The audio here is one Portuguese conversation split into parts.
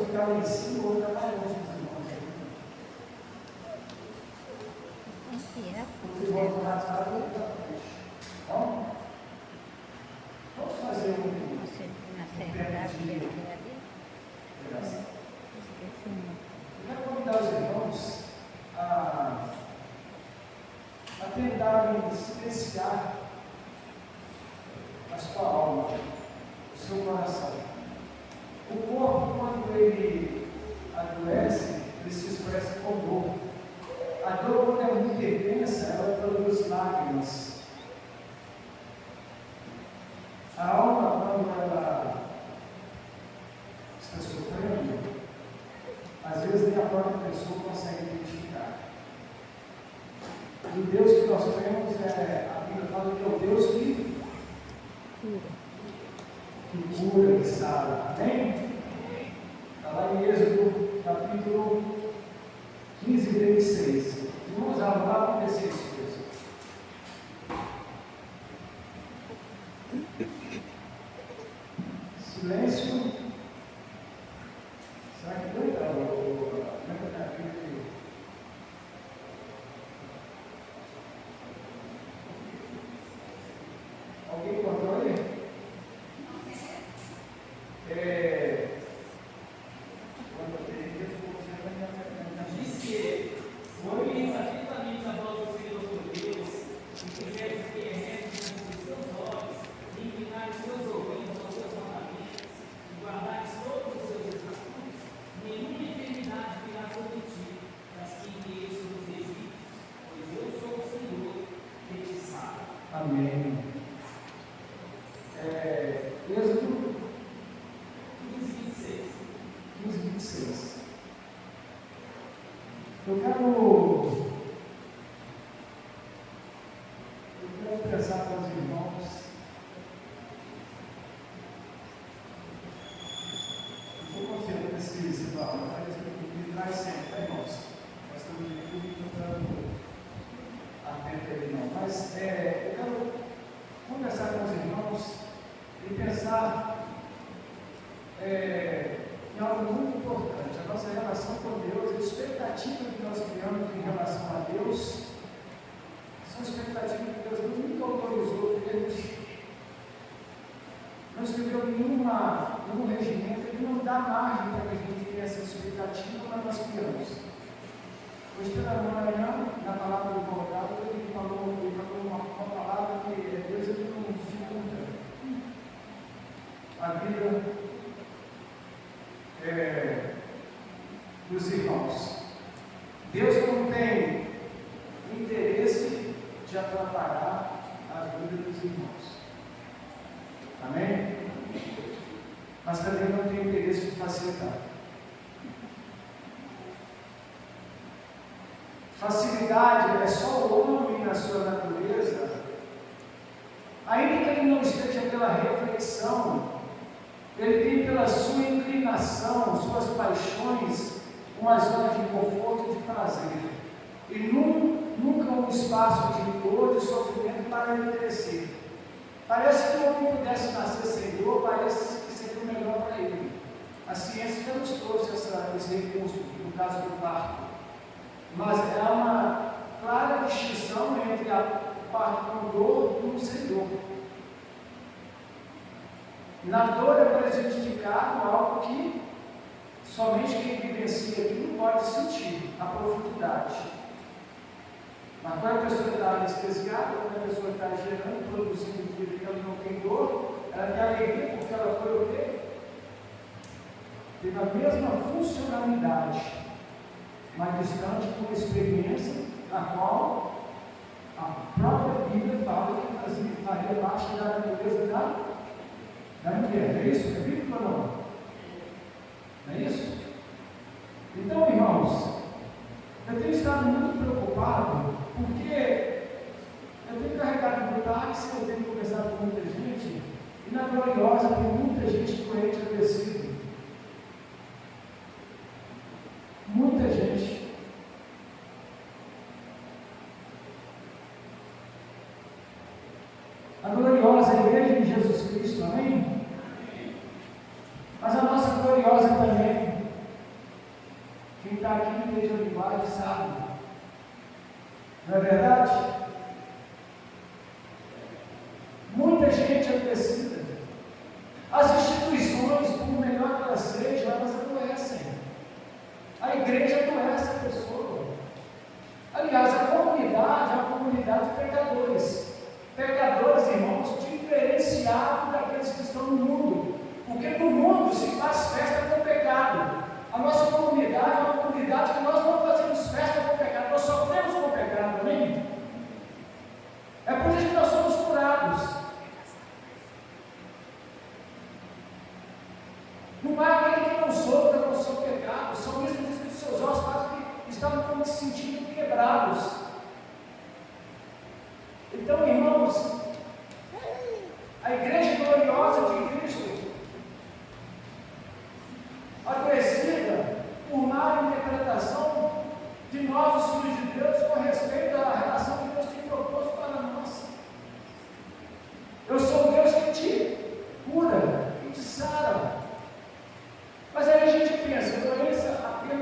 ficar lá em cima ou ficar mais longe dos irmãos. Vocês vão para a sala ou para frente. Vamos fazer um pertinho. Eu quero convidar os irmãos a tentarem silenciar a sua alma, o seu coração. O corpo, quando ele adoece, ele se expressa com dor. A dor, quando é muito intensa, ela produz lágrimas. A alma, quando ela está sofrendo, às vezes nem a própria pessoa consegue identificar. E o Deus que nós temos, a Bíblia fala que é o Deus que cura e sara. Amém? Está lá em Êxodo, capítulo 15, 36. Vamos lá acontecer isso. Silêncio. Será que deu? Alguém encontrou aí? Diz que foi exatamente a voz do Senhor por Deus, e quiseres que errentes os seus olhos, e inclinares seus ouvidos aos seus mandamentos, e guardares todos os seus estatutos, nenhuma enfermidade virá sobre ti, das que enviei sobre os egípcios, pois eu sou o Senhor que te sara. Amém. Êxodo 15, 26. Eu quero pensar com os irmãos. Eu estou confiando nesse ritual, mas ele traz sempre, irmãos. Nós estamos tentando atento a ele, não. Mas eu quero conversar com os irmãos e pensar em algo muito importante. A nossa relação com Deus, a expectativa que nós criamos em relação a Deus, são expectativas que Deus nunca autorizou termos. Não escreveu nenhum regimento, ele não dá margem para que a gente tenha essa expectativa, mas nós criamos. Hoje pela manhã, na palavra do Colorado, ele falou uma palavra que Deus ele não dificulta a vida dos irmãos. Deus não tem interesse de atrapalhar a vida dos irmãos. Amém? Mas também não tem interesse de facilitar. Facilidade é só o homem na sua natureza, ainda que ele não esteja pela reflexão, ele tem pela sua inclinação, suas paixões, uma zona de conforto e de prazer. E nunca um espaço de dor, de sofrimento para ele crescer. Parece que o homem pudesse nascer sem dor, parece que seria o melhor para ele. A ciência já nos trouxe esse recurso, no caso do parto. Mas é uma clara distinção entre a parto com dor e um sem dor. Na dor é presentificado algo que somente quem vivencia aqui não pode sentir, a profundidade. Mas quando a pessoa está anestesiada, quando a pessoa está gerando, produzindo vida que ela não tem dor, ela tem alegria porque ela foi o quê? Teve a mesma funcionalidade, mas distante com uma experiência a qual a própria Bíblia fala que faria parte da natureza da mulher. É isso? É bíblico ou não? Não é isso? Então, irmãos, eu tenho estado muito preocupado porque eu tenho carregado no táxi, eu tenho conversado com muita gente, e na Gloriosa tem muita gente doente adoecida. Muita gente. A gloriosa igreja de Jesus Cristo, amém? Mas a nossa gloriosa também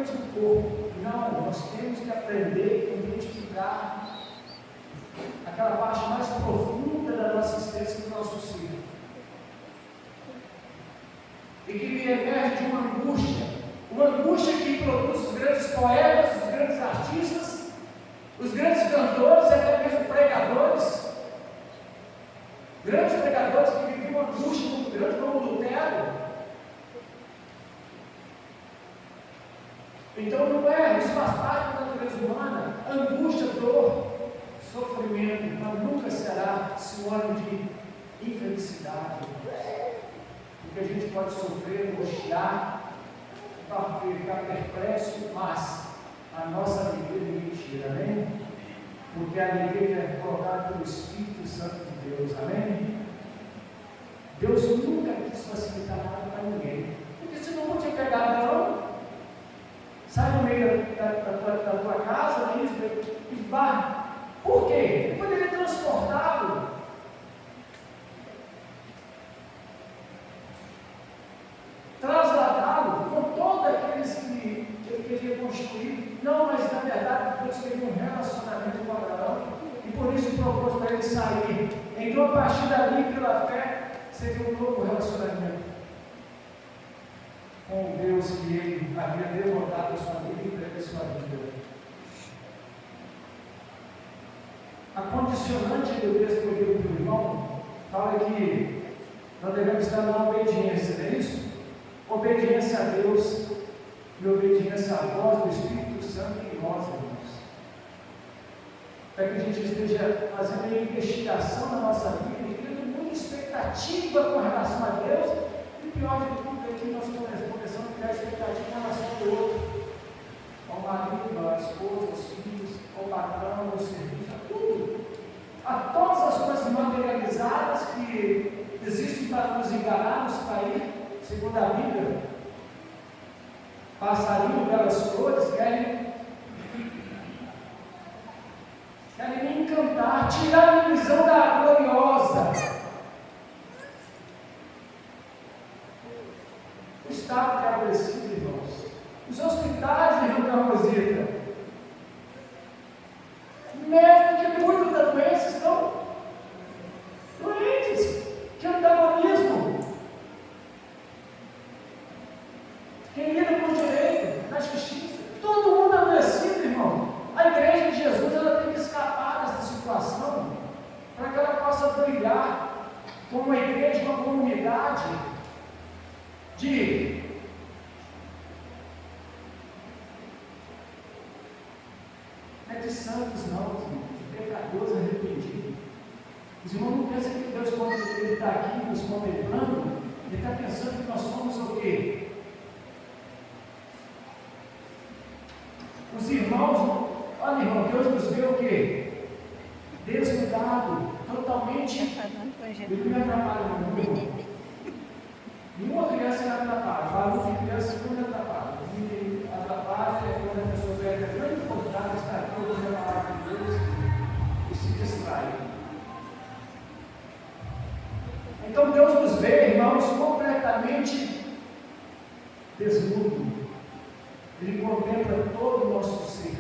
mesmo corpo. Não, nós temos que aprender a identificar aquela parte mais profunda da nossa existência, do nosso ser. E que me emerge de uma angústia que produz os grandes poetas, os grandes artistas, os grandes cantores e até mesmo pregadores. Grandes pregadores que viviam uma angústia muito grande, como Lutero. Então não é, isso faz parte da natureza humana, angústia, dor, sofrimento, mas nunca será sinônimo de infelicidade. Porque a gente pode sofrer, angustiar, ficar perplexo, mas a nossa alegria é mentira, amém? Porque a alegria é colocada pelo Espírito Santo de Deus, amém? Deus nunca quis facilitar nada para ninguém, porque senão não tinha pegado, não. Sai no meio da tua casa e vá. Por quê? Ele poderia transportá-lo. Trasladá-lo com todos aqueles que ele queria construir. Não, mas na verdade Deus teve um relacionamento com Abraão e por isso propôs para ele sair. Então a partir dali, pela fé, você tem um novo relacionamento com o Deus que ele havia derrotado a sua vida e entregue a sua vida. A condicionante do texto que eu digo para o irmão fala que nós devemos estar na obediência, não é isso? Obediência a Deus e obediência à voz do Espírito Santo em nós, irmãos. Para que a gente esteja fazendo uma investigação na nossa vida e tendo muita expectativa com relação a Deus, e pior de tudo é que nós começamos a criar expectativa em relação ao outro, ao marido, à esposa, aos filhos, ao patrão, ao serviço, a tudo. A todas as coisas materializadas que existem para nos enganar, nos trair, segundo a Bíblia. Passarinho, belas flores, querem me encantar, tirar a visão da gloriosa. O estado que é adoecido, irmãos. Os hospitais, irmão Carmosita, médicos que cuidam da doença estão doentes. Que antagonismo. Quem lida com o direito, na justiça, todo mundo adoecido, irmão. A igreja de Jesus, ela tem que escapar dessa situação, para que ela possa brilhar como uma igreja, uma comunidade não é de santos não, de pecadores arrependidos. Os irmãos não pensam que Deus, quando Ele está aqui nos contemplando, Ele está pensando que nós somos o quê? Os irmãos, olha irmão, Deus nos vê o quê? Desnudado, totalmente. Ele não me atrapalha, não. Nenhuma criança me atrapalha. Falo de criança, não me atrapalha. O que me atrapalha é quando a pessoa pega a grande oportunidade de estar aqui ouvindo a palavra de Deus e se distrai. Então Deus nos vê, irmãos, completamente desnudo. Ele contempla todo o nosso ser,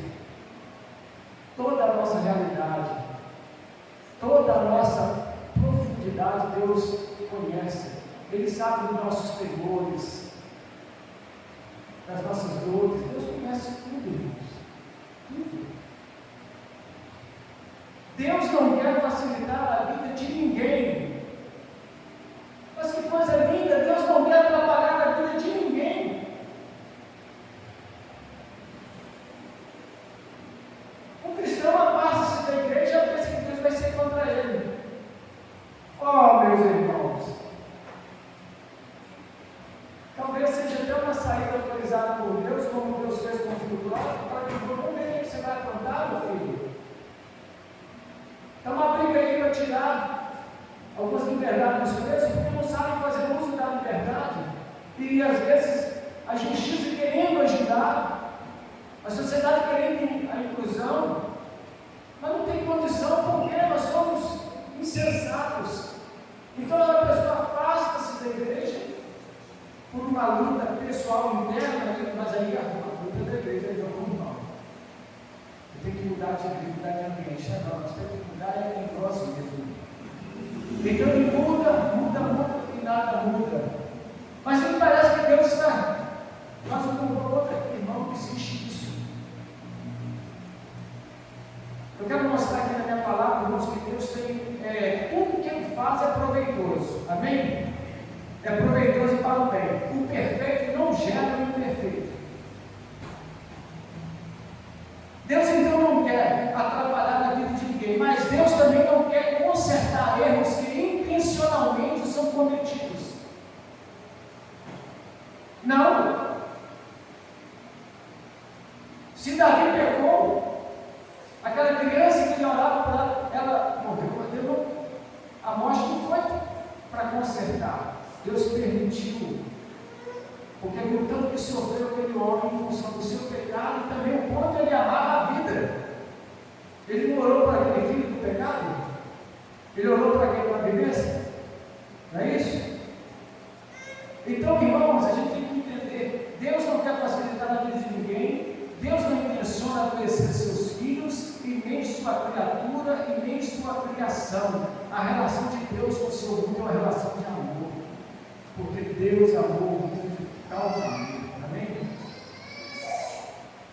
toda a nossa realidade, toda a nossa profundidade. Deus conhece. Ele sabe dos nossos temores, das nossas dores. Deus conhece tudo, irmãos. Tudo. Deus não quer facilitar a vida de ninguém. Mas que coisa linda, Deus não quer atrapalhar a vida de ninguém. O cristão afasta-se da igreja e pensa que Deus vai ser contra ele. Oh, meus irmãos, talvez seja até uma saída autorizada por Deus, como Deus fez com o filho pródigo, para que vamos ver o que você vai aprontar, meu filho. Então, uma briga aí para tirar algumas liberdades dos presos, porque não sabem fazer uso da liberdade, e às vezes a justiça querendo ajudar, a sociedade querendo a inclusão, mas não tem condição, porque nós somos insensatos. Então a pessoa afasta-se da igreja por uma luta pessoal interna, mas aí a luta da mudar de vida, mudar de ambiente. Não, nós temos que mudar em nós mesmos. Então ele muda e nada muda. Mas me parece que Deus está. Mas o povo, irmão, não existe isso. Eu quero mostrar aqui na minha palavra, irmãos, que Deus tem. Tudo que Ele faz é proveitoso. Amém? É proveitoso para o bem. O perfeito não gera o imperfeito. Deus então não quer atrapalhar a vida de ninguém, mas Deus também não quer consertar erros que intencionalmente são cometidos. Não. Se Davi pecou, aquela criança que ele orava por ela morreu. A morte não foi para consertar. Deus permitiu. Porque no tanto que sofreu aquele homem em função do seu pecado, também o quanto ele amava a vida. Ele não orou para aquele filho do pecado? Ele orou para aquele uma beleza? Não é isso? Então, irmãos, a gente tem que entender, Deus não quer facilitar a vida de ninguém, Deus não intenciona adoecer seus filhos, e nem sua criatura, e nem sua criação. A relação de Deus com o seu mundo é uma relação de amor, porque Deus amou o mundo de tal maneira. Amém?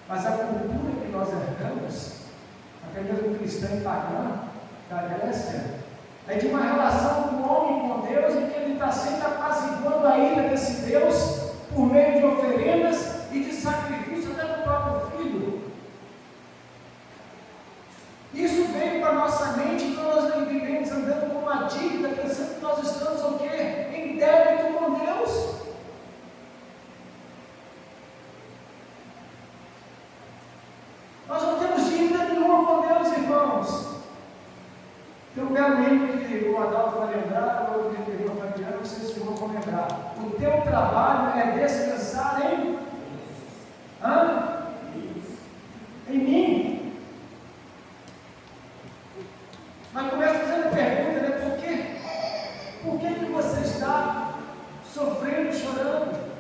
Mas a cultura que nós herdamos, até mesmo cristã e pagã da Grécia, é de uma relação do homem com Deus, em que ele está sempre apaziguando a ira desse Deus por meio de oferendas e de sacrifício até do próprio filho. Isso veio para a nossa mente, então nós vivemos andando com uma dívida, pensando que nós estamos o quê? Em débito com Deus. Nós não temos dívida nenhuma com Deus, irmãos. Tem um belo livro que o Adalto vai lembrar, ou o irmão Fabiano, não sei se o irmão vai lembrar. O teu trabalho é descansar em? Em mim. Mas começa fazendo pergunta, né? Por quê? Por que você está sofrendo, chorando?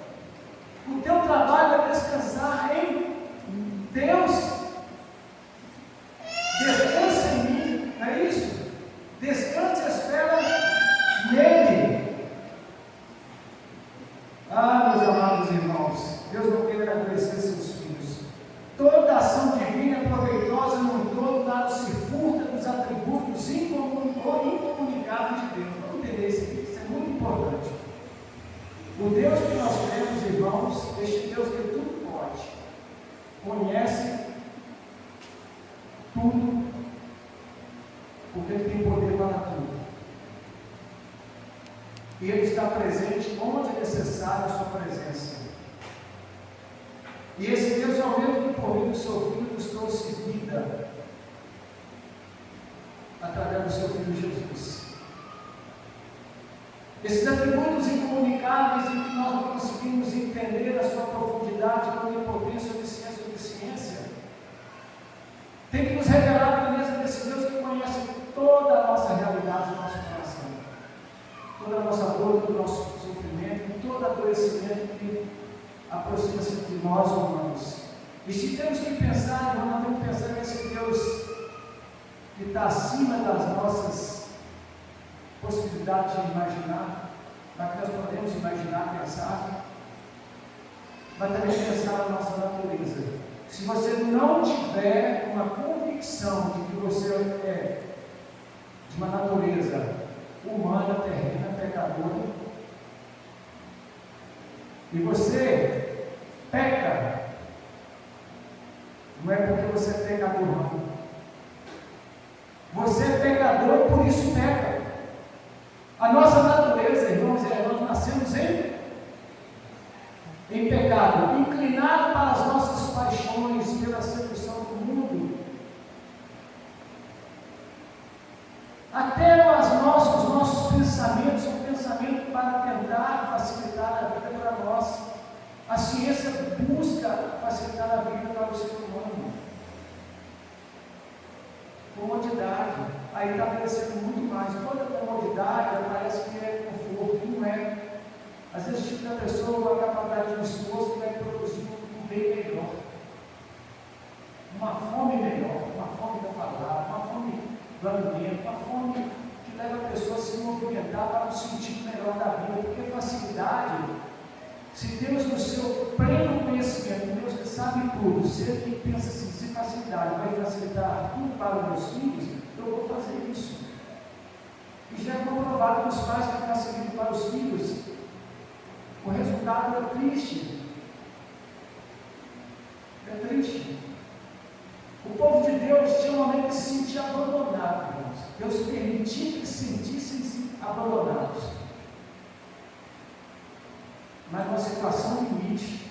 O teu trabalho é descansar em Deus. Descansa em mim, não é isso? Descanse e espera nele. Meus amados irmãos, Deus não quer adoecer seus filhos. Toda ação divina é proveitosa no todo, nada se furta dos atributos incomunicáveis de Deus. Vamos entender isso é muito importante. O Deus que nós temos, irmãos, este Deus que tudo pode, conhece tudo, porque Ele tem poder para tudo. E Ele está presente onde é necessário a sua presença. E esse Deus é o mesmo que por meio do seu Filho nos trouxe vida, através do seu Filho Jesus. Esses atributos incomunicáveis em que nós não conseguimos entender a sua profundidade, onipotência, onisciência, onisciência, tem que nos revelar a beleza desse Deus que conhece toda a nossa realidade do nosso coração, toda a nossa dor, todo o nosso sofrimento, todo adoecimento que aproxima-se de nós humanos. E se temos que pensar, irmão, nós temos que pensar nesse Deus que está acima das nossas possibilidades de imaginar, mas que nós podemos imaginar, pensar, mas também pensar na nossa natureza. Se você não tiver uma convicção de que você é de uma natureza humana, terrena, pecadora, e você peca, não é porque você é pecador, não. Você é pecador e por isso peca. A nossa natureza, irmãos, nós nascemos em pecado, inclinado para as nossas paixões, pela sedução do mundo. Até os nossos pensamentos, um pensamento para tentar facilitar a vida para nós. A ciência busca facilitar a vida para o ser humano. Comodidade. Aí está aparecendo muito mais. Toda comodidade parece que é conforto, não é. Às vezes, tipo da pessoa, a capacidade de esforço que vai produzir um bem melhor, uma fome melhor, uma fome Se Deus, no seu pleno conhecimento, Deus que sabe tudo, se Ele pensa assim, se facilidade vai facilitar tudo para os meus filhos, eu vou fazer isso. E já é comprovado que os pais que facilitam para os filhos, o resultado é triste. É triste. O povo de Deus tinha um momento de se sentir abandonado, irmãos. Deus permitia que se sentissem abandonados. Mas numa situação limite,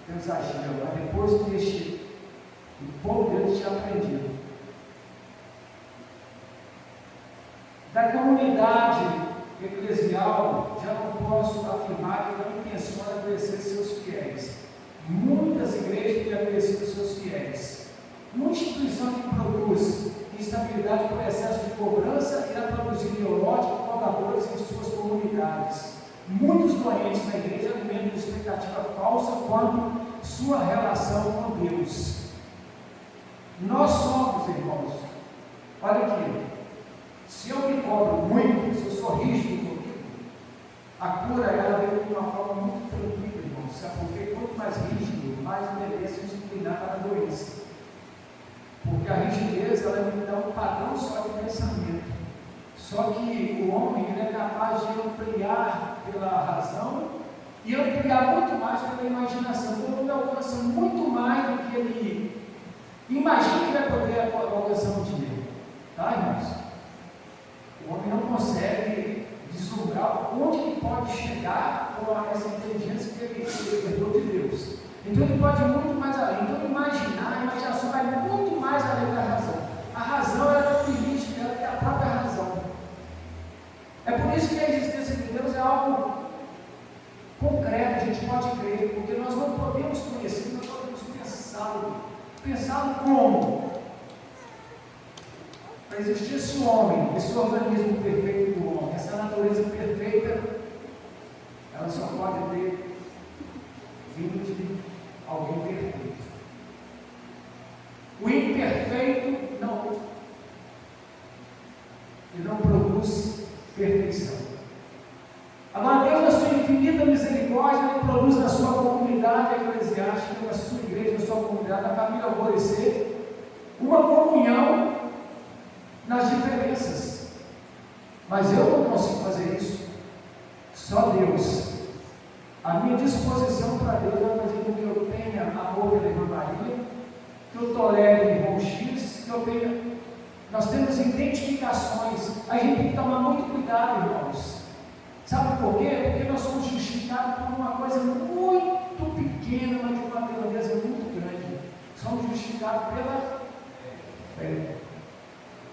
Deus agiu. Mas depois que o povo de Deus tinha aprendido. Da comunidade eclesial, já não posso afirmar que não intenciona crescer seus fiéis. Muitas igrejas têm crescido seus fiéis. Uma instituição que produz instabilidade por excesso de cobrança irá produzir neuróticos cobradores em suas comunidades. Muitos doentes na igreja alimentam expectativa falsa quanto à sua relação com Deus. Nós somos, irmãos, olha aqui, se eu me cobro muito, se eu sou rígido comigo, a cura ela vem de uma forma muito tranquila, irmãos, porque quanto mais rígido, mais merece disciplinar para a doença. Porque a rigidez, ela me dá um padrão só de pensamento. Só que o homem, ele é capaz de ampliar pela razão e ampliar muito mais pela imaginação. Então, ele alcança muito mais do que ele imagina que vai poder alcançar um dia. Tá, irmãos? O homem não consegue vislumbrar onde ele pode chegar com essa inteligência que ele herdou de Deus. Então ele pode ir muito mais além. Então imaginar, a imaginação vai muito mais além da razão. A razão é o limite dela, que é a própria razão. É por isso que a existência de Deus é algo concreto, a gente pode crer, porque nós não podemos conhecer, nós podemos pensá-lo. Pensá-lo como? Para existir esse homem, esse organismo perfeito do homem, essa natureza perfeita, ela só pode ter vindo de alguém perfeito. O imperfeito não, ele não produz perfeição. Agora, Deus, na sua infinita misericórdia, Ele produz na sua comunidade eclesiástica, na sua igreja, na sua comunidade, na família Alvorecer, uma comunhão nas diferenças. Mas eu não consigo fazer isso. Só Deus. A minha disposição para Deus vai fazer com que eu tenha amor pela irmã Maria, que eu tolere o irmão X, que eu tenha. Nós temos identificações. A gente tem que tomar muito cuidado, irmãos. Sabe por quê? Porque nós somos justificados por uma coisa muito pequena, mas de uma grandeza muito grande. Somos justificados pela fé.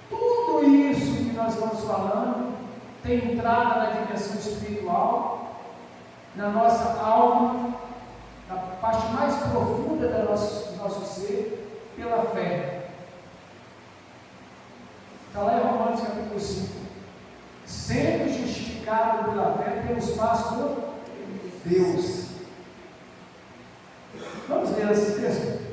Tudo isso que nós estamos falando tem entrada na dimensão espiritual, na nossa alma, na parte mais profunda do nosso ser, pela fé. Está lá em Romanos capítulo 5. Sendo justificado pela fé, temos paz com Deus. Vamos ler esse texto?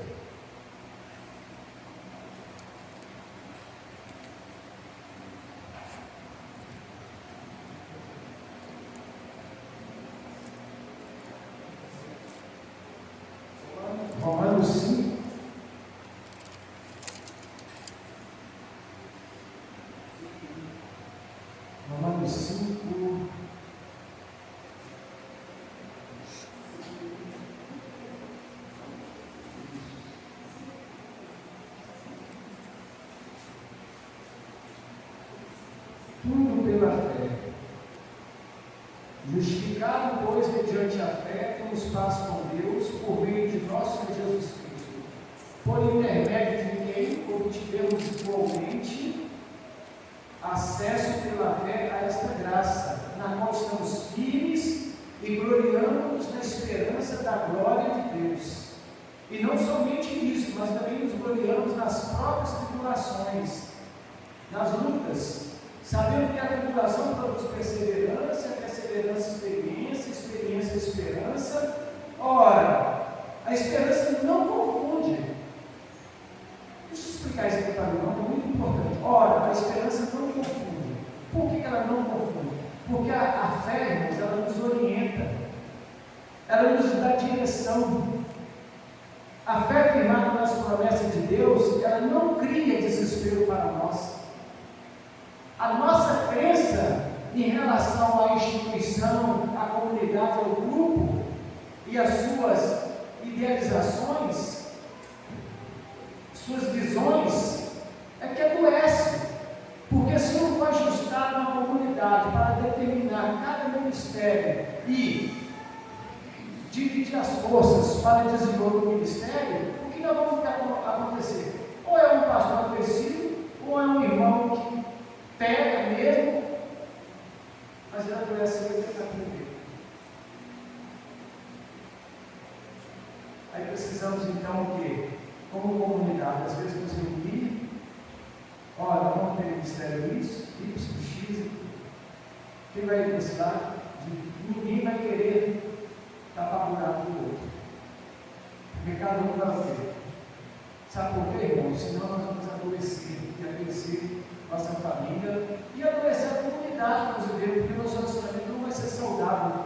Romanos 5. Romanos 5. Tudo pela fé. Justificado, pois, mediante a fé, temos paz com Deus, por meio de nosso Senhor Jesus Cristo, por intermédio de quem obtivemos igualmente acesso pela fé a esta graça, na qual estamos firmes e gloriamos-nos na esperança da glória de Deus. E não somente nisso, mas também nos gloriamos nas próprias tribulações, nas lutas, sabendo que a tribulação produz perseverança, perseverança, experiência, experiência, esperança. Ora, a esperança não confunde. Deixa eu explicar isso aqui para mim, é muito importante. Ora, a esperança não confunde. Por que ela não confunde? Porque a fé, irmãos, ela nos orienta. ela nos dá direção. A fé firmada nas promessas de Deus, ela não cria desespero para nós. A nossa crença em relação à instituição, à comunidade, ao grupo e às suas idealizações, suas visões, é que adoece. Porque se não for ajustado na comunidade para determinar cada ministério e dividir as forças para desenvolver o ministério, o que nós vamos acontecer? Ou é um pastor adoecido, ou é um irmão que pega mesmo, mas ele adoece e vai tentar aprender. Aí precisamos então o quê? Como comunidade, às vezes nos reunir, olha, vamos ter ministério isso, X, quem vai ir para esse lado? Ninguém vai querer tapar buraco do outro, porque cada um vai ver. Sabe por quê, irmão? Senão nós vamos adoecer, e adoecer nossa família e adoecer a comunidade brasileira, porque o nosso relacionamento não vai ser saudável.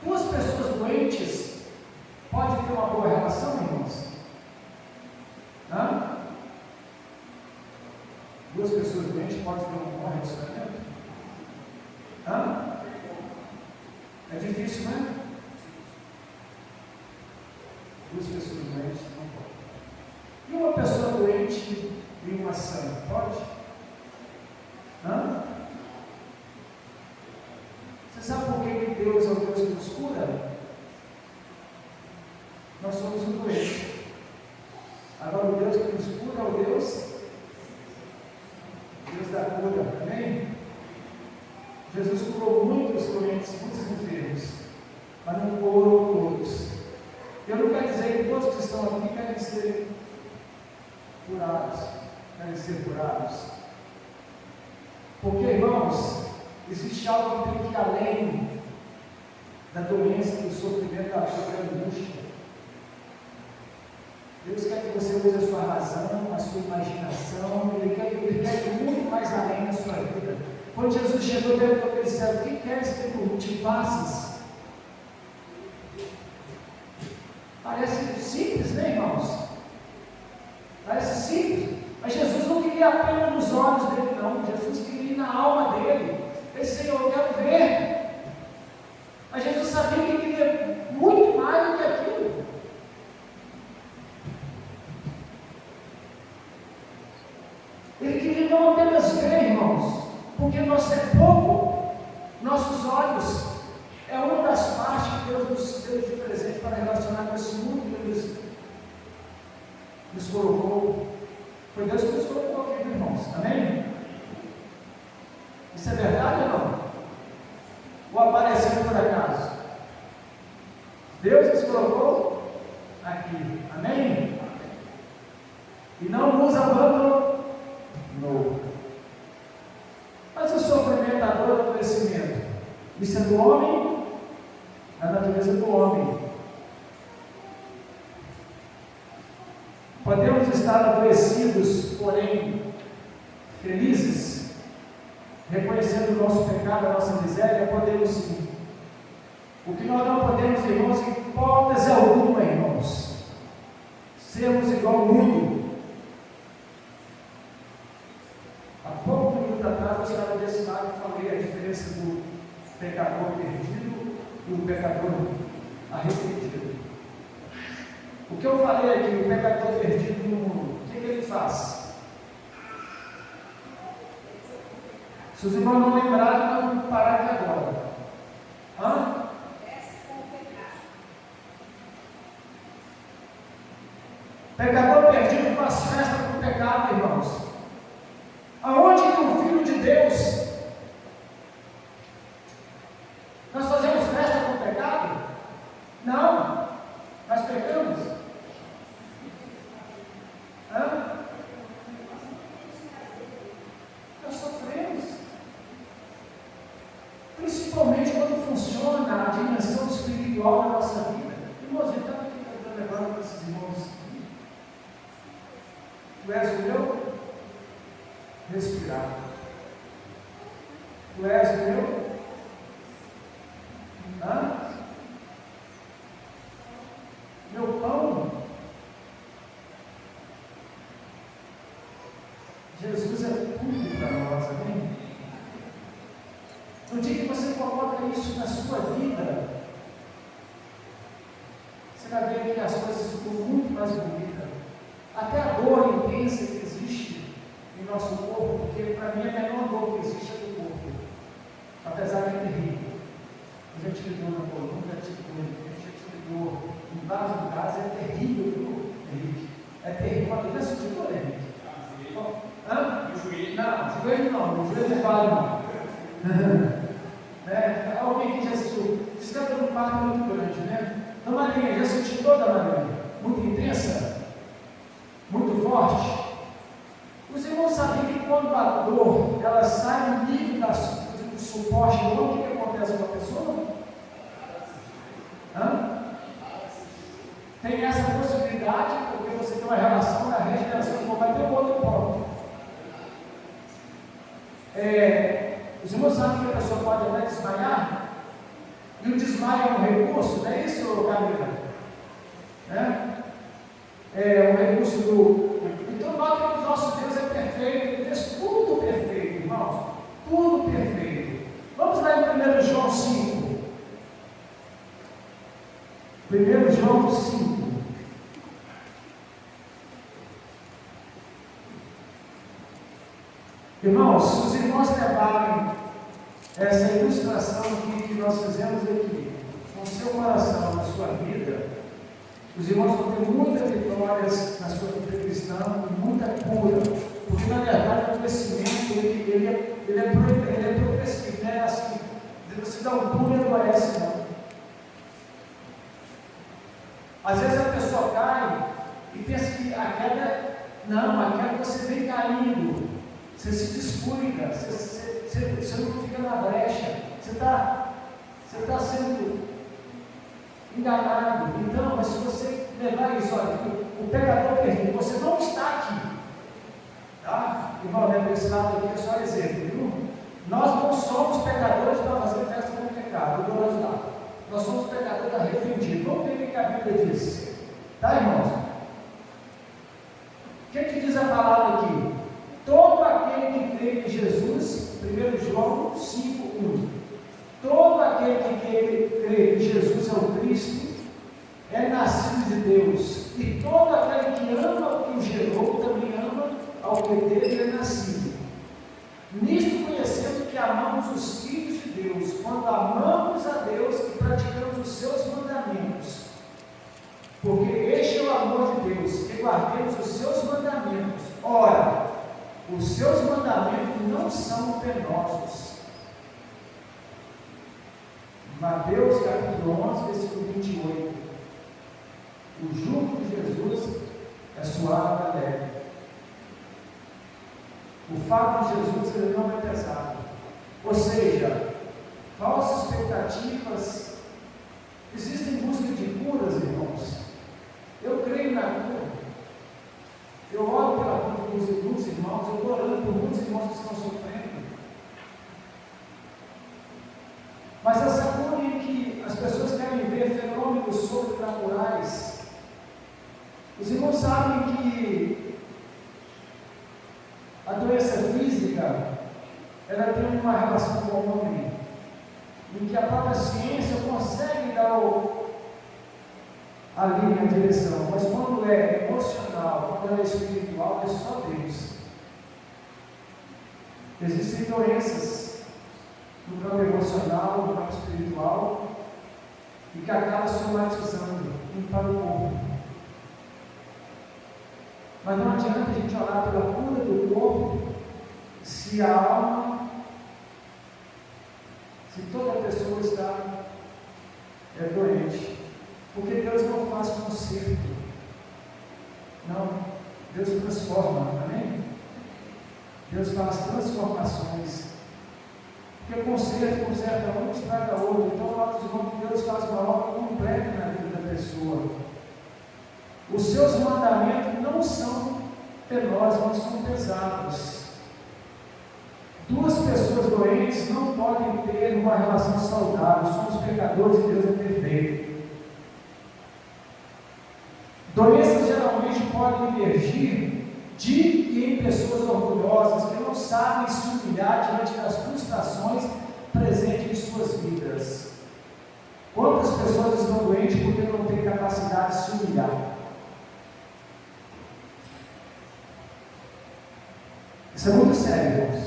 Duas pessoas doentes podem ter uma boa relação, irmãos? Hã? Duas pessoas doentes podem ter um bom relacionamento? Hã? É difícil, não é? Duas pessoas doentes não podem. E uma pessoa doente e uma sã, pode? Hã? Você sabe por que Deus é o Deus que nos cura? Nós somos um doente. Agora o Deus que nos cura é o Deus da cura, amém? Jesus curou muitos doentes, muitos enfermos, mas não curou todos. Eu não quero dizer que todos que estão aqui querem ser curados, porque, irmãos, existe algo que tem que ir além da doença, do sofrimento, da angústia. Deus quer que você use a sua razão, a sua imaginação, Ele quer ir muito mais além da sua vida. Quando Jesus chegou dentro para ele disse: o que queres que tu te faças? Parece simples, né, irmãos? Parece simples, mas Jesus não queria apenas nos olhos dele, não. Jesus queria ir na alma dele. Ele disse: Senhor, eu quero ver. Mas Jesus sabia que queria muito mais do que aquilo. Ele queria não apenas ver, irmãos, porque nós é pouco. Nossos olhos é uma das partes que Deus nos deu de presente para relacionar com esse mundo que Ele nos colocou. Foi Deus que nos colocou aqui, irmãos. Amém? Isso é verdade ou não? Ou apareceu por acaso? Deus nos colocou aqui. Amém? E não nos abandonou. Mas o sofrimento, a dor, o adoecimento, isso é do homem, a natureza do homem. Podemos estar adoecidos, porém felizes, reconhecendo o nosso pecado, a nossa miséria. Podemos sim. O que nós não podemos, irmãos, em hipótese alguma, irmãos, sermos igual ao mundo. Há pouco minuto atrás eu estava desse lado e falei a diferença do pecador perdido e o pecador arrependido. O que eu falei aqui, o pecador perdido no mundo, o que ele faz? Se os irmãos não lembrarem, nós vamos parar aqui agora. Hã? Pecador perdido faz festa com o pecado, irmãos. Aonde que o Filho de Deus, nós fazemos festa com o pecado? Não, nós pecamos. Nós sofremos, principalmente quando funciona a dimensão espiritual da nossa vida. Irmãos, ele estava aqui cantando agora para esses irmãos. Tu és o meu respirar. Tu és o meu Jesus é tudo para nós, amém? No dia que você coloca isso na sua vida, você vai ver que as coisas ficam muito mais bonitas. Até a dor intensa que existe em nosso corpo, porque para mim a menor dor que existe é do corpo, apesar de é terrível. Eu já tive dor na coluna, já tive dor em vários lugares, é terrível, viu, Henrique? É terrível. Já sentiu dor, Henrique? Hã? No joelho? Não, joelho não, o joelho não vale não. Alguém que já assistiu? Diz que é um parto muito grande, né? Então, Marinha, já sentiu toda a Marinha? Muito intensa? Muito forte? Os irmãos sabiam que quando a dor ela sai no nível do suporte do que acontece com a pessoa? Tem essa possibilidade, porque você tem uma relação da regeneração, como vai ter um outro ponto. Os irmãos sabem que a pessoa pode até desmaiar? E o desmaio é um recurso, não é isso, Camila? É um recurso do. Então, nota que o nosso Deus é perfeito, Ele fez tudo perfeito, irmãos. Tudo perfeito. Vamos lá em 1 João 5. 1 João 5. Irmãos, se os irmãos levarem essa ilustração que nós fizemos aqui, com o seu coração, na sua vida, os irmãos vão ter muitas vitórias na sua vida cristã e muita cura, porque na verdade o crescimento ele é progressivo, né? Assim, você dá um pulo e não adoece, não. Às vezes a pessoa cai e pensa que a queda você vem caindo, você se descuida, você não fica na brecha, você está sendo enganado. Então, mas se você levar isso, olha, o pecador perdido, você não está aqui, tá? Irmão, lembra esse lado aqui, é só exemplo, viu? Nós não somos pecadores para fazer festa com o pecado, do outro lado. Nós somos pecadores arrependidos. Vamos ver o que a Bíblia diz, tá, irmãos? O que diz a palavra aqui? Todo aquele que crê em Jesus, 1 João 5:1. Todo aquele que crê que Jesus é o Cristo, é nascido de Deus. E todo aquele que ama o que o gerou, também ama ao que dele é nascido. Nisto conhecemos que amamos os filhos de Deus, quando amamos a Deus e praticamos os seus mandamentos. Porque este é o amor de Deus, que guardemos os seus mandamentos. Ora, os seus mandamentos não são penosos. Mateus capítulo 11, versículo 28. O jugo de Jesus é suave e leve. O fardo de Jesus ele não é pesado. Ou seja, falsas expectativas. Existem busca de curas, irmãos. Eu creio na cura. Eu oro pela cura dos muitos irmãos. Eu estou orando por muitos irmãos que estão sofrendo. Mas essa cura em que as pessoas querem ver fenômenos sobrenaturais. Os irmãos sabem que a doença física, ela tem uma relação com o homem, em que a própria ciência consegue dar a linha, a direção, mas quando é emocional, quando é espiritual, é só Deus. Existem doenças no campo emocional, no campo espiritual, e que acabam somatizando, indo para o corpo. Mas não adianta a gente orar pela cura do corpo, se a alma, se toda pessoa está doente. Porque Deus não faz conserto. Não, Deus transforma, amém? Deus faz transformações. Porque conserta um, estraga outro. Então, Deus faz uma obra completa na vida da pessoa. Os seus mandamentos não são penosos, não são pesados. Duas pessoas doentes não podem ter uma relação saudável. Somos pecadores e Deus é perfeito. Doenças geralmente podem emergir de e em pessoas orgulhosas que não sabem se humilhar diante das frustrações presentes em suas vidas. Quantas pessoas estão doentes porque não têm capacidade de se humilhar? Isso é muito sério, irmãos.